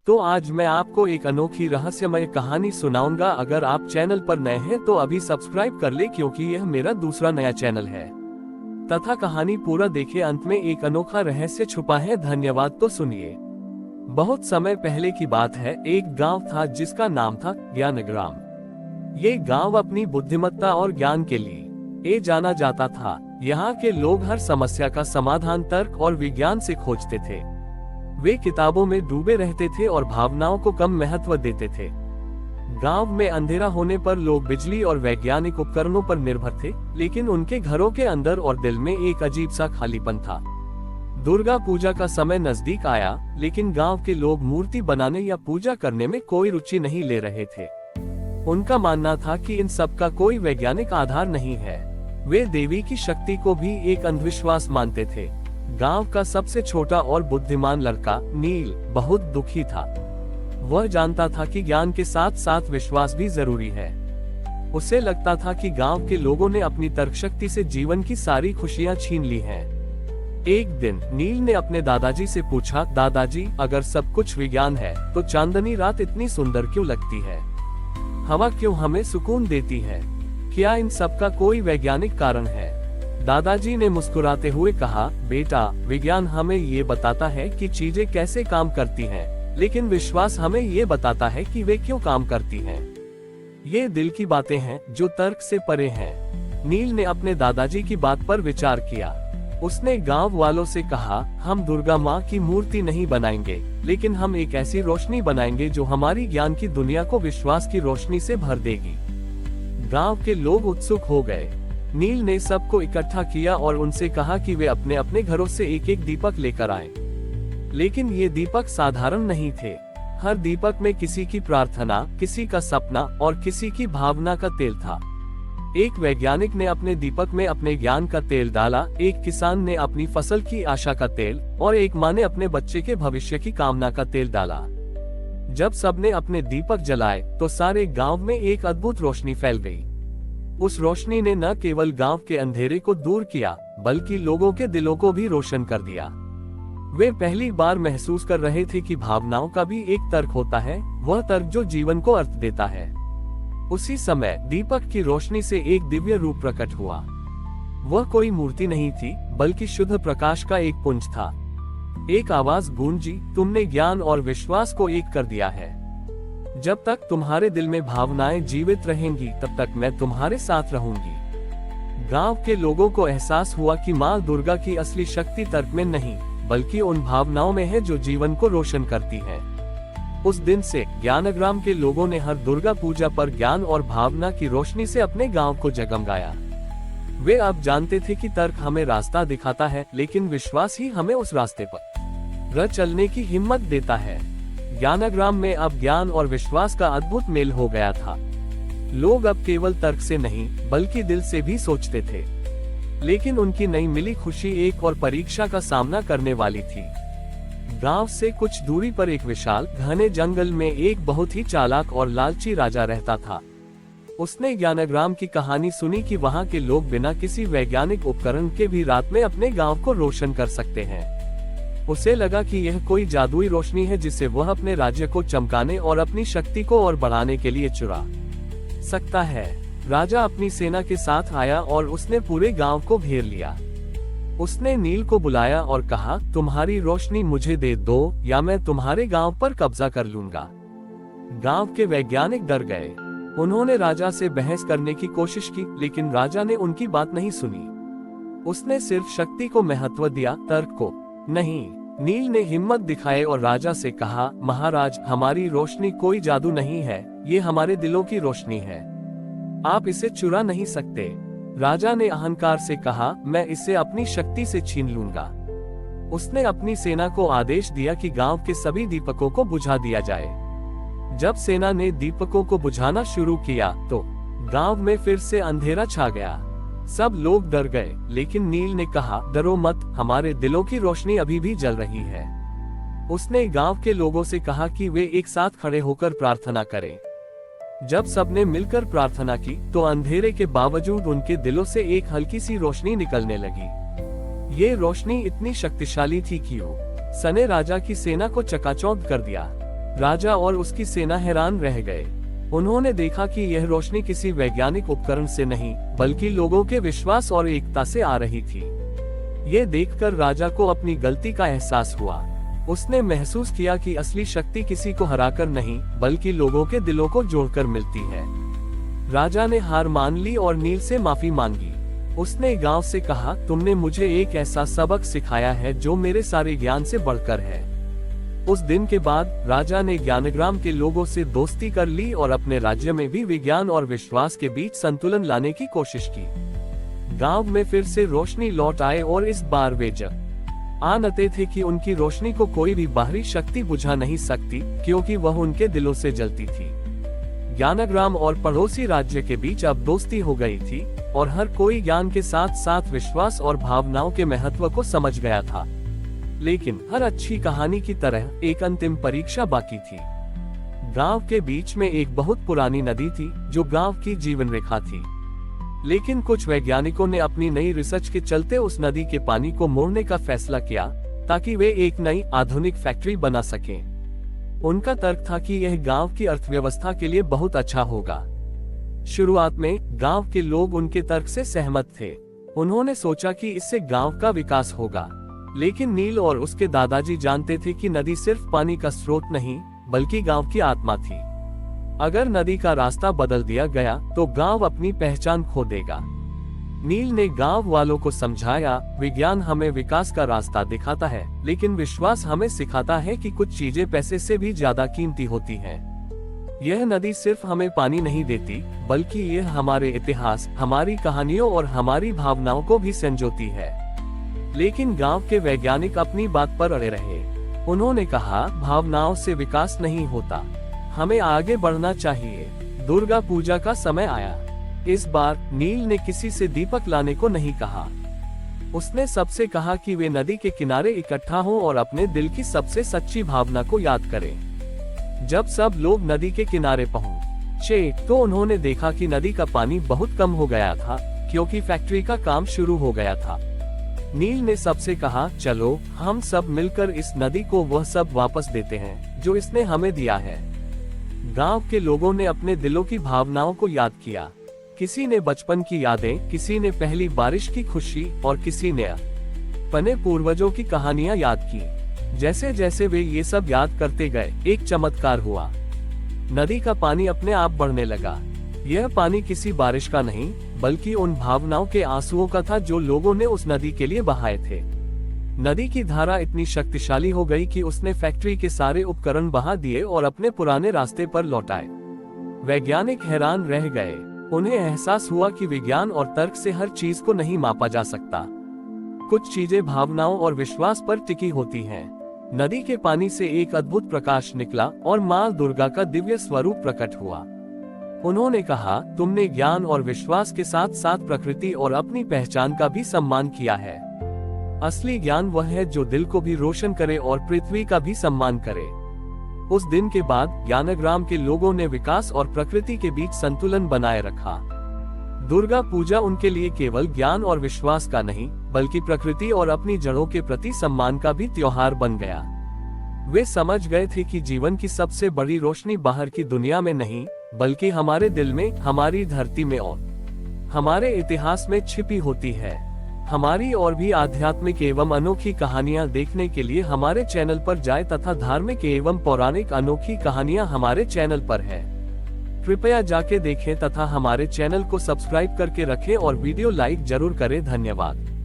तो आज मैं आपको एक अनोखी रहस्यमय कहानी सुनाऊंगा। अगर आप चैनल पर नए हैं तो अभी सब्सक्राइब कर ले, क्योंकि यह मेरा दूसरा नया चैनल है। तथा कहानी पूरा देखे, अंत में एक अनोखा रहस्य छुपा है। धन्यवाद। तो सुनिए। बहुत समय पहले की बात है। एक गांव था जिसका नाम था ज्ञानग्राम। ये गांव अपनी बुद्धिमत्ता और ज्ञान के लिए जाना जाता था। यहाँ के लोग हर समस्या का समाधान तर्क और विज्ञान से खोजते थे। वे किताबों में डूबे रहते थे और भावनाओं को कम महत्व देते थे। गांव में अंधेरा होने पर लोग बिजली और वैज्ञानिक उपकरणों पर निर्भर थे, लेकिन उनके घरों के अंदर और दिल में एक अजीब सा खालीपन था। दुर्गा पूजा का समय नजदीक आया, लेकिन गांव के लोग मूर्ति बनाने या पूजा करने में कोई रुचि नहीं ले रहे थे। उनका मानना था कि इन सब का कोई वैज्ञानिक आधार नहीं है। वे देवी की शक्ति को भी एक अंधविश्वास मानते थे। गांव का सबसे छोटा और बुद्धिमान लड़का नील बहुत दुखी था। वह जानता था कि ज्ञान के साथ साथ विश्वास भी जरूरी है। उसे लगता था कि गांव के लोगों ने अपनी तर्कशक्ति से जीवन की सारी खुशियां छीन ली हैं। एक दिन नील ने अपने दादाजी से पूछा, दादाजी, अगर सब कुछ विज्ञान है तो चांदनी रात इतनी सुंदर क्यों लगती है? हवा क्यों हमें सुकून देती है? क्या इन सब का कोई वैज्ञानिक कारण है? दादाजी ने मुस्कुराते हुए कहा, बेटा, विज्ञान हमें ये बताता है कि चीजें कैसे काम करती हैं, लेकिन विश्वास हमें ये बताता है कि वे क्यों काम करती हैं। ये दिल की बातें हैं जो तर्क से परे हैं। नील ने अपने दादाजी की बात पर विचार किया। उसने गांव वालों से कहा, हम दुर्गा माँ की मूर्ति नहीं बनाएंगे, लेकिन हम एक ऐसी रोशनी बनाएंगे जो हमारी ज्ञान की दुनिया को विश्वास की रोशनी से भर देगी। गांव के लोग उत्सुक हो गए। नील ने सबको इकट्ठा किया और उनसे कहा कि वे अपने अपने घरों से एक एक दीपक लेकर आएं। लेकिन ये दीपक साधारण नहीं थे। हर दीपक में किसी की प्रार्थना, किसी का सपना और किसी की भावना का तेल था। एक वैज्ञानिक ने अपने दीपक में अपने ज्ञान का तेल डाला, एक किसान ने अपनी फसल की आशा का तेल और एक माँ ने अपने बच्चे के भविष्य की कामना का तेल डाला। जब सबने अपने दीपक जलाए तो सारे गांव में एक अद्भुत रोशनी फैल गई। उस रोशनी ने न केवल गांव के अंधेरे को दूर किया, बल्कि लोगों के दिलों को भी रोशन कर दिया। वे पहली बार महसूस कर रहे थे कि भावनाओं का भी एक तर्क होता है, वह तर्क जो जीवन को अर्थ देता है। उसी समय दीपक की रोशनी से एक दिव्य रूप प्रकट हुआ। वह कोई मूर्ति नहीं थी, बल्कि शुद्ध प्रकाश का एक पुंज था। एक आवाज गूंजी, तुमने ज्ञान और विश्वास को एक कर दिया है। जब तक तुम्हारे दिल में भावनाएं जीवित रहेंगी, तब तक मैं तुम्हारे साथ रहूंगी। गांव के लोगों को एहसास हुआ कि माँ दुर्गा की असली शक्ति तर्क में नहीं, बल्कि उन भावनाओं में है जो जीवन को रोशन करती है। उस दिन से ज्ञानग्राम के लोगों ने हर दुर्गा पूजा पर ज्ञान और भावना की रोशनी से अपने गांव को जगमगाया। वे अब जानते थे कि तर्क हमें रास्ता दिखाता है, लेकिन विश्वास ही हमें उस रास्ते पर चलने की हिम्मत देता है। ज्ञानग्राम में अब ज्ञान और विश्वास का अद्भुत मेल हो गया था। लोग अब केवल तर्क से नहीं, बल्कि दिल से भी सोचते थे। लेकिन उनकी नई मिली खुशी एक और परीक्षा का सामना करने वाली थी। गांव से कुछ दूरी पर एक विशाल घने जंगल में एक बहुत ही चालाक और लालची राजा रहता था। उसने ज्ञानग्राम की कहानी सुनी कि वहां के लोग बिना किसी वैज्ञानिक उपकरण के भी रात में अपने गांव को रोशन कर सकते हैं। उसे लगा कि यह कोई जादुई रोशनी है जिसे वह अपने राज्य को चमकाने और अपनी शक्ति को और बढ़ाने के लिए चुरा सकता है। राजा अपनी सेना के साथ आया और उसने पूरे गांव को घेर लिया। उसने नील को बुलाया और कहा, तुम्हारी रोशनी मुझे दे दो या मैं तुम्हारे गांव पर कब्जा कर लूंगा। गांव के वैज्ञानिक डर गए। उन्होंने राजा से बहस करने की कोशिश की, लेकिन राजा ने उनकी बात नहीं सुनी। उसने सिर्फ शक्ति को महत्व दिया, तर्क को नहीं। नील ने हिम्मत दिखाई और राजा से कहा, महाराज, हमारी रोशनी कोई जादू नहीं है, ये हमारे दिलों की रोशनी है। आप इसे चुरा नहीं सकते। राजा ने अहंकार से कहा, मैं इसे अपनी शक्ति से छीन लूंगा। उसने अपनी सेना को आदेश दिया कि गांव के सभी दीपकों को बुझा दिया जाए। जब सेना ने दीपकों को बुझाना शुरू किया तो गांव में फिर से अंधेरा छा गया। सब लोग डर गए, लेकिन नील ने कहा, डरो मत, हमारे दिलों की रोशनी अभी भी जल रही है। उसने गांव के लोगों से कहा कि वे एक साथ खड़े होकर प्रार्थना करें। जब सबने मिलकर प्रार्थना की तो अंधेरे के बावजूद उनके दिलों से एक हल्की सी रोशनी निकलने लगी। ये रोशनी इतनी शक्तिशाली थी कि उसने राजा की सेना को चकाचौंध कर दिया। राजा और उसकी सेना हैरान रह गए। उन्होंने देखा कि यह रोशनी किसी वैज्ञानिक उपकरण से नहीं, बल्कि लोगों के विश्वास और एकता से आ रही थी। ये देखकर राजा को अपनी गलती का एहसास हुआ। उसने महसूस किया कि असली शक्ति किसी को हराकर नहीं, बल्कि लोगों के दिलों को जोड़कर मिलती है। राजा ने हार मान ली और नील से माफी मांगी। उसने गांव से कहा, तुमने मुझे एक ऐसा सबक सिखाया है जो मेरे सारे ज्ञान से बढ़कर है। उस दिन के बाद राजा ने ज्ञानग्राम के लोगों से दोस्ती कर ली और अपने राज्य में भी विज्ञान और विश्वास के बीच संतुलन लाने की कोशिश की। गांव में फिर से रोशनी लौट आए और इस बार वे जानते थे कि उनकी रोशनी को कोई भी बाहरी शक्ति बुझा नहीं सकती, क्योंकि वह उनके दिलों से जलती थी। ज्ञानग्राम और पड़ोसी राज्य के बीच अब दोस्ती हो गई थी और हर कोई ज्ञान के साथ साथ विश्वास और भावनाओं के महत्व को समझ गया था। लेकिन हर अच्छी कहानी की तरह एक अंतिम परीक्षा बाकी थी। गांव के बीच में एक बहुत पुरानी नदी थी जो गांव की जीवन रेखा थी। लेकिन कुछ वैज्ञानिकों ने अपनी नई रिसर्च के चलते उस नदी के पानी को मोड़ने का फैसला किया ताकि वे एक नई आधुनिक फैक्ट्री बना सकें। उनका तर्क था कि यह गांव की अर्थव्यवस्था के लिए बहुत अच्छा होगा। शुरुआत में गांव के लोग उनके तर्क से सहमत थे। उन्होंने सोचा कि इससे गांव का विकास होगा। लेकिन नील और उसके दादाजी जानते थे कि नदी सिर्फ पानी का स्रोत नहीं, बल्कि गांव की आत्मा थी। अगर नदी का रास्ता बदल दिया गया तो गांव अपनी पहचान खो देगा। नील ने गांव वालों को समझाया, विज्ञान हमें विकास का रास्ता दिखाता है, लेकिन विश्वास हमें सिखाता है कि कुछ चीजें पैसे से भी ज्यादा कीमती होती हैं। यह नदी सिर्फ हमें पानी नहीं देती, बल्कि यह हमारे इतिहास, हमारी कहानियों और हमारी भावनाओं को भी संजोती है। लेकिन गांव के वैज्ञानिक अपनी बात पर अड़े रहे। उन्होंने कहा, भावनाओं से विकास नहीं होता, हमें आगे बढ़ना चाहिए। दुर्गा पूजा का समय आया। इस बार नील ने किसी से दीपक लाने को नहीं कहा। उसने सबसे कहा कि वे नदी के किनारे इकट्ठा हों और अपने दिल की सबसे सच्ची भावना को याद करें। जब सब लोग नदी के किनारे पहुंचे तो उन्होंने देखा कि नदी का पानी बहुत कम हो गया था, क्योंकि फैक्ट्री का काम शुरू हो गया था। नील ने सबसे कहा, चलो हम सब मिलकर इस नदी को वह सब वापस देते हैं जो इसने हमें दिया है। गांव के लोगों ने अपने दिलों की भावनाओं को याद किया। किसी ने बचपन की यादें, किसी ने पहली बारिश की खुशी और किसी ने अपने पूर्वजों की कहानियां याद की। जैसे जैसे वे ये सब याद करते गए, एक चमत्कार हुआ। नदी का पानी अपने आप बढ़ने लगा। यह पानी किसी बारिश का नहीं, बल्कि उन भावनाओं के आंसुओं का था जो लोगों ने उस नदी के लिए बहाए थे। नदी की धारा इतनी शक्तिशाली हो गई कि उसने फैक्ट्री के सारे उपकरण बहा दिए और अपने पुराने रास्ते पर लौटाए। वैज्ञानिक हैरान रह गए। उन्हें एहसास हुआ कि विज्ञान और तर्क से हर चीज को नहीं मापा जा सकता। कुछ चीजें भावनाओं और विश्वास पर टिकी होती हैं। नदी के पानी से एक अद्भुत प्रकाश निकला और मां दुर्गा का दिव्य स्वरूप प्रकट हुआ। उन्होंने कहा, तुमने ज्ञान और विश्वास के साथ साथ प्रकृति और अपनी पहचान का भी सम्मान किया है। असली ज्ञान वह है जो दिल को भी रोशन करे और पृथ्वी का भी सम्मान करे। उस दिन के बाद ज्ञानग्राम के लोगों ने विकास और प्रकृति के बीच संतुलन बनाए रखा। दुर्गा पूजा उनके लिए केवल ज्ञान और विश्वास का नहीं, बल्कि प्रकृति और अपनी जड़ों के प्रति सम्मान का भी त्योहार बन गया। वे समझ गए थे कि जीवन की सबसे बड़ी रोशनी बाहर की दुनिया में नहीं, बल्कि हमारे दिल में, हमारी धरती में और हमारे इतिहास में छिपी होती है। हमारी और भी आध्यात्मिक एवं अनोखी कहानियां देखने के लिए हमारे चैनल पर जाएं तथा धार्मिक एवं पौराणिक अनोखी कहानियां हमारे चैनल पर है। कृपया जाके देखें तथा हमारे चैनल को सब्सक्राइब करके रखें और वीडियो लाइक जरूर करें। धन्यवाद।